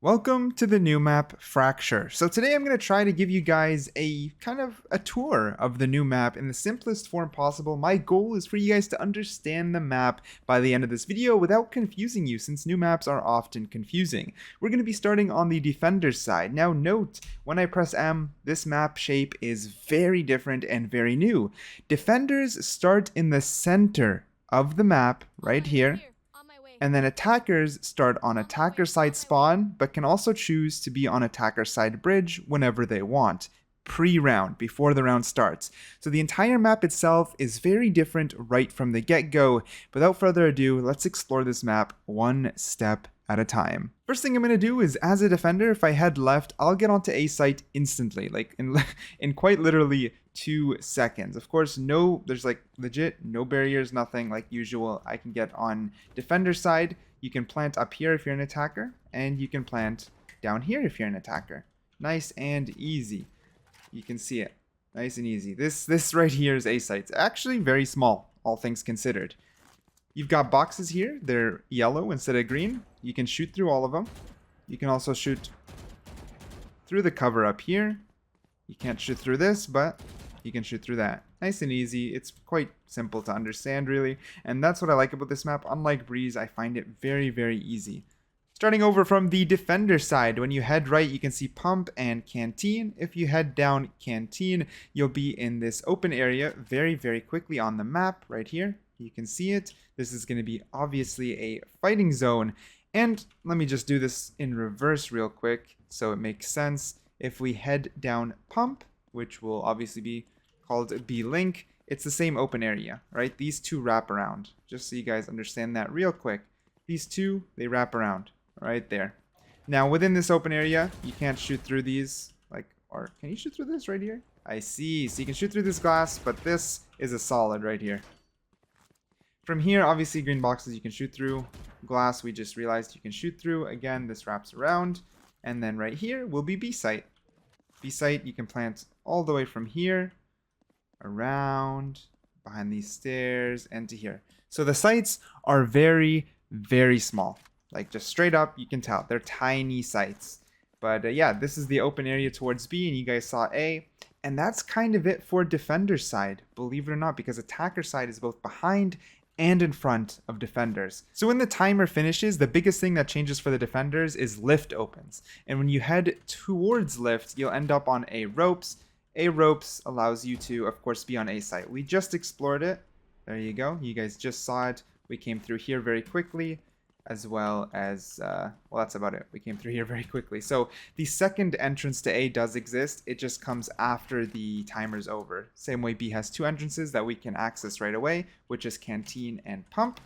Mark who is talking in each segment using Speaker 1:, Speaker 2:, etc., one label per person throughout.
Speaker 1: Welcome to the new map Fracture. So today I'm going to try to give you guys a kind of a tour of the new map in the simplest form possible. My goal is for you guys to understand the map by the end of this video without confusing you, since new maps are often confusing. We're going to be starting on the defender side. Now note, when I press M, this map shape is very different and very new. Defenders start in the center of the map right here. And then attackers start on attacker side spawn, but can also choose to be on attacker side bridge whenever they want, pre-round, before the round starts. So the entire map itself is very different right from the get-go. Without further ado, let's explore this map one step at a time. First thing I'm going to do is, as a defender, if I head left, I'll get onto A site instantly, like in quite literally 2 seconds. Of course, there's like legit no barriers, nothing like usual. I can get on defender side. You can plant up here if you're an attacker, and you can plant down here if you're an attacker. Nice and easy. You can see it. Nice and easy. This right here is A site. It's actually very small, all things considered. You've got boxes here. They're yellow instead of green. You can shoot through all of them. You can also shoot through the cover up here. You can't shoot through this, but you can shoot through that. Nice and easy. It's quite simple to understand, really. And that's what I like about this map. Unlike Breeze, I find it very, very easy. Starting over from the defender side, when you head right, you can see pump and canteen. If you head down canteen, you'll be in this open area very, very quickly on the map right here. You can see it. This is going to be obviously a fighting zone. And let me just do this in reverse real quick so it makes sense. If we head down pump, which will obviously be called B-Link, it's the same open area, right? These two wrap around. Just so you guys understand that real quick. These two, they wrap around right there. Now, within this open area, you can't shoot through these. Or can you shoot through this right here? I see. So you can shoot through this glass, but this is a solid right here. From here, obviously, green boxes you can shoot through. Glass, we just realized you can shoot through. Again, this wraps around. And then right here will be B site. B site, you can plant all the way from here, around, behind these stairs, and to here. So the sites are very, very small. Like, just straight up, you can tell. They're tiny sites. But yeah, this is the open area towards B, and you guys saw A. And that's kind of it for defender side, believe it or not, because attacker side is both behind and in front of defenders. So when the timer finishes, the biggest thing that changes for the defenders is lift opens. And when you head towards lift, you'll end up on A ropes. A ropes allows you to, of course, be on A site. We just explored it. There you go. You guys just saw it. We came through here very quickly, as well as, well, that's about it. We came through here very quickly. So the second entrance to A does exist. It just comes after the timer's over. Same way B has 2 entrances that we can access right away, which is canteen and pump.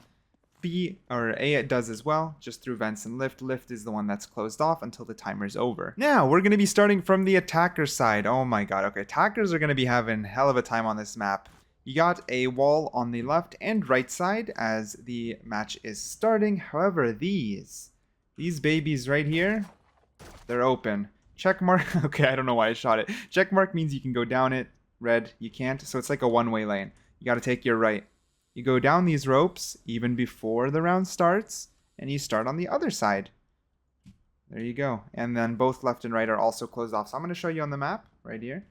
Speaker 1: A it does as well, just through vents and lift. Lift is the one that's closed off until the timer's over. Now, we're going to be starting from the attacker side. Oh my god, okay, attackers are going to be having hell of a time on this map. You got a wall on the left and right side as the match is starting. However, these babies right here, they're open. Check mark. Okay, I don't know why I shot it. Check mark means you can go down it. Red, you can't. So it's like a one-way lane. You got to take your right. You go down these ropes even before the round starts, and you start on the other side. There you go. And then both left and right are also closed off. So I'm going to show you on the map right here.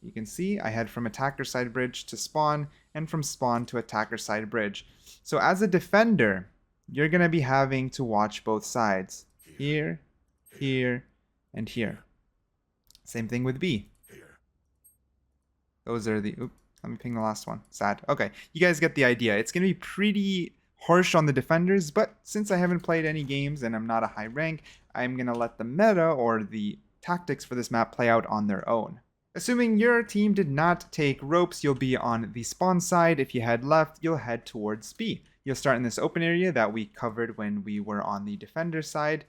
Speaker 1: You can see I head from attacker side bridge to spawn, and from spawn to attacker side bridge. So as a defender, you're going to be having to watch both sides. Here, here, and here. Same thing with B. Those are the... Oops, let me ping the last one. Sad. Okay, you guys get the idea. It's going to be pretty harsh on the defenders, but since I haven't played any games and I'm not a high rank, I'm going to let the meta or the tactics for this map play out on their own. Assuming your team did not take ropes, you'll be on the spawn side. If you head left, you'll head towards B. You'll start in this open area that we covered when we were on the defender side.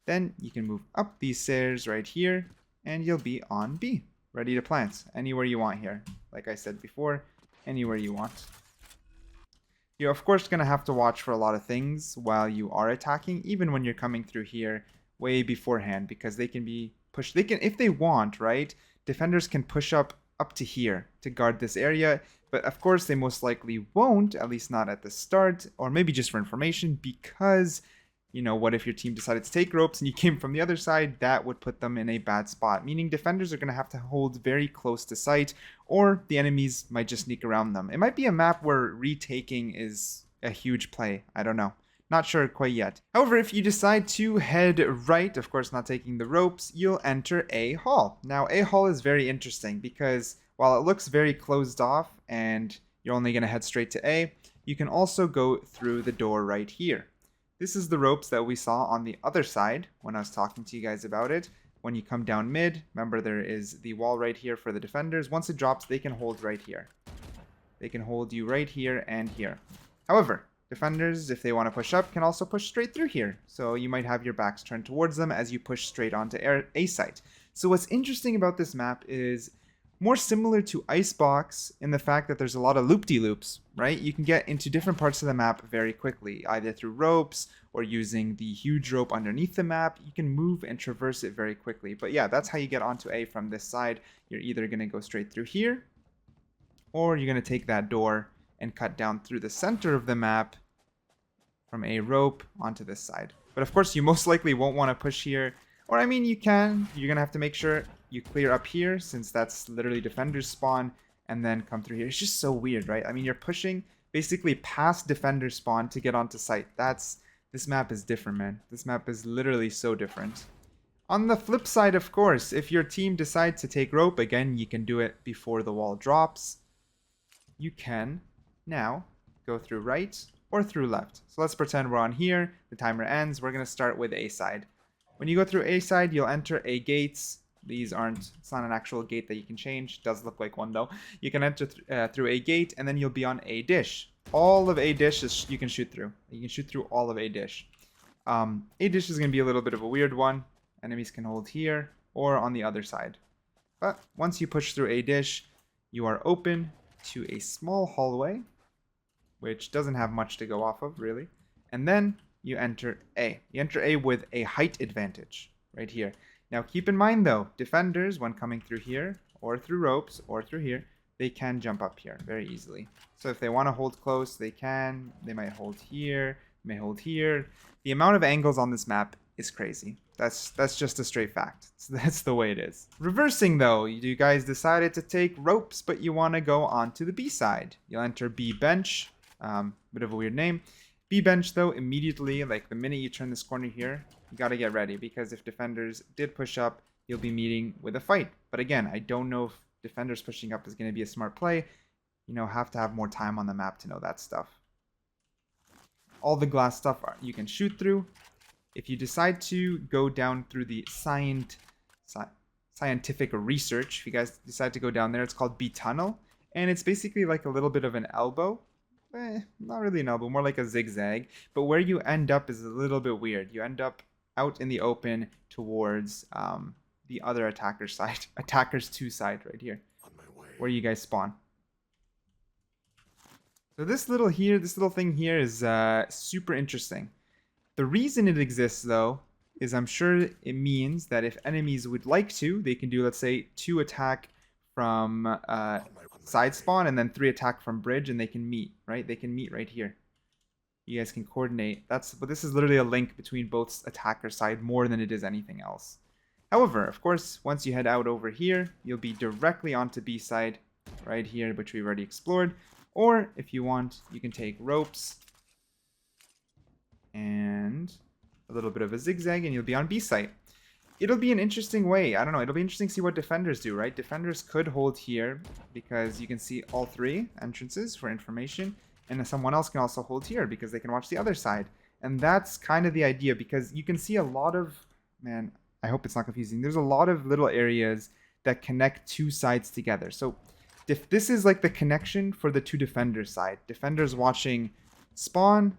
Speaker 1: Then you can move up these stairs right here, and you'll be on B, ready to plant anywhere you want here. Like I said before, anywhere you want. You're of course going to have to watch for a lot of things while you are attacking, even when you're coming through here way beforehand, because they can be pushed. They can, if they want, right? Defenders can push up to here to guard this area, but of course they most likely won't, at least not at the start, or maybe just for information, because you know, what if your team decided to take ropes and you came from the other side? That would put them in a bad spot, meaning defenders are going to have to hold very close to sight, or the enemies might just sneak around them. It might be a map where retaking is a huge play. I don't know. Not sure quite yet. However, if you decide to head right, of course not taking the ropes, you'll enter a hall. Now, a hall is very interesting because while it looks very closed off and you're only going to head straight to A, you can also go through the door right here. This is the ropes that we saw on the other side when I was talking to you guys about it. When you come down mid, remember there is the wall right here for the defenders. Once it drops, they can hold right here. They can hold you right here and here. However, defenders, if they want to push up, can also push straight through here. So you might have your backs turned towards them as you push straight onto A site. So what's interesting about this map is more similar to Icebox in the fact that there's a lot of loop-de-loops, right? You can get into different parts of the map very quickly, either through ropes or using the huge rope underneath the map. You can move and traverse it very quickly. But yeah, that's how you get onto A from this side. You're either going to go straight through here, or you're going to take that door and cut down through the center of the map from a rope onto this side. But of course, you most likely won't want to push here. Or I mean, you can. You're going to have to make sure you clear up here, since that's literally defenders spawn, and then come through here. It's just so weird, right? I mean, you're pushing basically past defender spawn to get onto site. This map is different, man. This map is literally so different. On the flip side, of course, if your team decides to take rope, again, you can do it before the wall drops. You can now go through right or through left. So let's pretend we're on here. The timer ends. We're going to start with A side. When you go through A side, you'll enter A gates. It's not an actual gate that you can change. It does look like one though. You can enter through a gate, and then you'll be on A dish. All of A dish is you can shoot through. You can shoot through all of A dish. A dish is going to be a little bit of a weird one. Enemies can hold here or on the other side. But once you push through A dish, you are open to a small hallway, which doesn't have much to go off of, really. And then you enter A. You enter A with a height advantage right here. Now, keep in mind, though, defenders, when coming through here, or through ropes, or through here, they can jump up here very easily. So if they want to hold close, they can. They might hold here, may hold here. The amount of angles on this map is crazy. That's just a straight fact. That's the way it is. Reversing, though, you guys decided to take ropes, but you want to go onto the B side. You'll enter B bench. Bit of a weird name. B bench, though, immediately, like the minute you turn this corner here, you got to get ready, because if defenders did push up, you'll be meeting with a fight. But again, I don't know if defenders pushing up is going to be a smart play. You know, have to have more time on the map to know that stuff. All the glass stuff you can shoot through. If you decide to go down through the scientific research, if you guys decide to go down there, it's called B tunnel, and it's basically like a little bit of an elbow. Not really an elbow, more like a zigzag. But where you end up is a little bit weird. You end up out in the open towards the other attacker's side, attacker's 2 side right here, where you guys spawn. So this little thing here is super interesting. The reason it exists, though, is I'm sure it means that if enemies would like to, they can do, let's say, 2 attack from side spawn and then 3 attack from bridge, and they can meet, right? They can meet right here. You guys can coordinate. But this is literally a link between both attacker side more than it is anything else. However, of course, once you head out over here, you'll be directly onto B side right here, which we've already explored. Or if you want, you can take ropes and a little bit of a zigzag, and you'll be on B site. It'll be an interesting way. I don't know. It'll be interesting to see what defenders do, right? Defenders could hold here because you can see all 3 entrances for information. And then someone else can also hold here because they can watch the other side. And that's kind of the idea, because you can see a lot of... Man, I hope it's not confusing. There's a lot of little areas that connect 2 sides together. So if this is like the connection for the 2 defenders side. Defenders watching spawn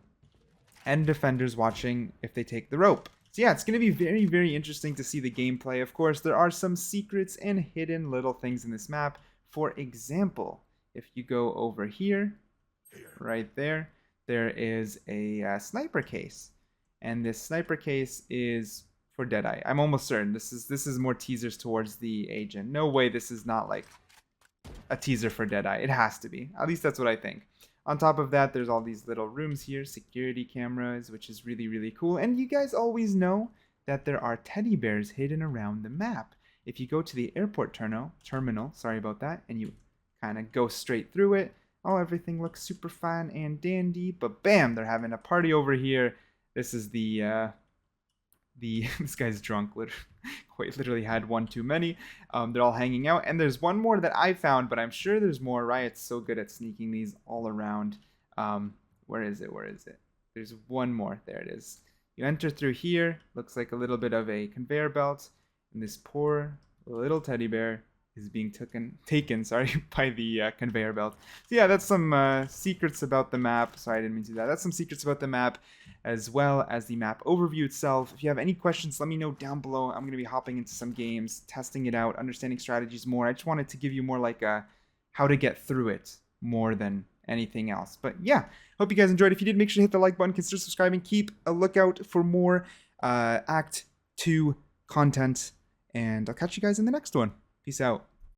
Speaker 1: and defenders watching if they take the rope. So yeah, it's going to be very, very interesting to see the gameplay. Of course, there are some secrets and hidden little things in this map. For example, if you go over here, right there, there is a sniper case. And this sniper case is for Deadeye. I'm almost certain this is more teasers towards the agent. No way this is not like a teaser for Deadeye. It has to be. At least that's what I think. On top of that, there's all these little rooms here, security cameras, which is really, really cool. And you guys always know that there are teddy bears hidden around the map. If you go to the airport terminal, sorry about that, and you kind of go straight through it, oh, everything looks super fine and dandy, but bam, they're having a party over here. This is the this guy's drunk, quite literally had one too many. They're all hanging out, and there's one more that I found, but I'm sure there's more. Riot's so good at sneaking these all around. Where is it? Where is it? There's one more. There it is. You enter through here. Looks like a little bit of a conveyor belt, and this poor little teddy bear is being taken by the conveyor belt. So yeah, that's some secrets about the map. Sorry, I didn't mean to do that. That's some secrets about the map, as well as the map overview itself. If you have any questions, let me know down below. I'm going to be hopping into some games, testing it out, understanding strategies more. I just wanted to give you more like a how to get through it more than anything else. But yeah, hope you guys enjoyed. If you did, make sure to hit the like button, consider subscribing, keep a lookout for more Act 2 content, and I'll catch you guys in the next one. Peace out.